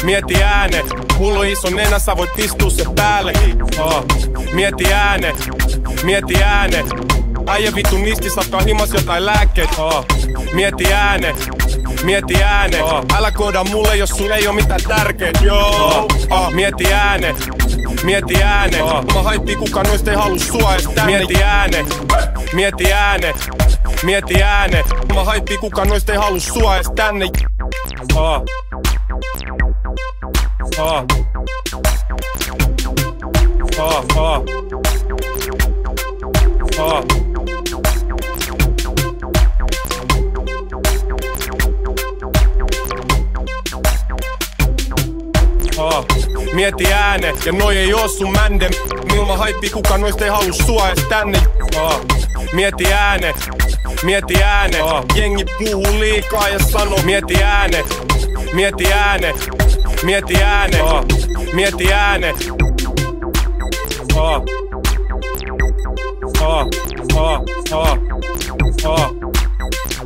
Mieti ääne, mulla on iso nenä, sä voit istua se päällekin. Mieti ääne, äijä vittu nisti sattaa himas jotain lääkkeet. Mieti ääne, älä kooda mulle jos sulle ei oo mitään tärkeet. Mieti ääne, mä haittiin kukaan noista ei haluu sua ees tänne. Mieti ääne, mä haittiin kukaan noista ei haluu sua ees tänne. Mieti ääne, ja noi ei oo sun mändem. Ilman haippii kukaan noista ei haluu sua ees tänne. Mieti ääne, jengi puhuu liikaa ja sanoo. Mieti ääne.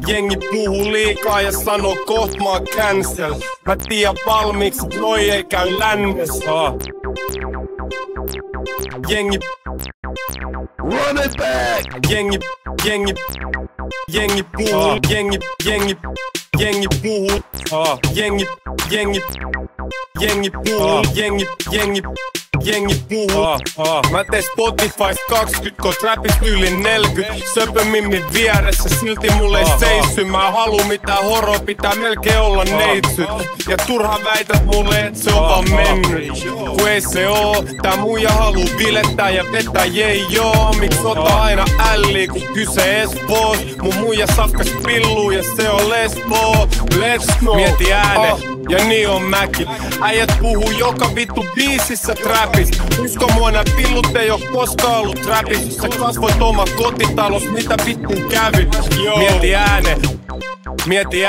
Jengi puhuu liikaa ja sanoo koht mä oon cancel. Mä tiedän valmiiksi, noi ei käy lännes. Jengi run it back. Jengi puhuu, jengi puhuu, jengi puhuu. Mä teen Spotifys 20, kun trapis yli 40. Söpömimmin vieressä, silti mulle ei seissy. Mä haluu mitään horoa, pitää melkein olla neitsyt. Ja turha väität mulle, et se on vaan mennyt. Kun ei se oo, tää muija haluu bilettää ja vetää jei joo. Miks ota aina älliä, kun kyse Espoos? Mun muija safkas pilluu ja se on Lesboo. Let's go! Mieti ääne, ja niin on mäkin. Äijät puhuu joka vittu biisissä trapis. Usko mua, nää pillut ei oo koskaan ollut trapis. Sä kasvoit oma kotitalous, mitä vittu kävi? Mieti ääne. Mieti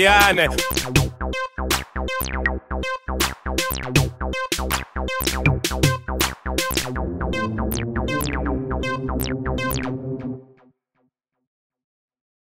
ääne.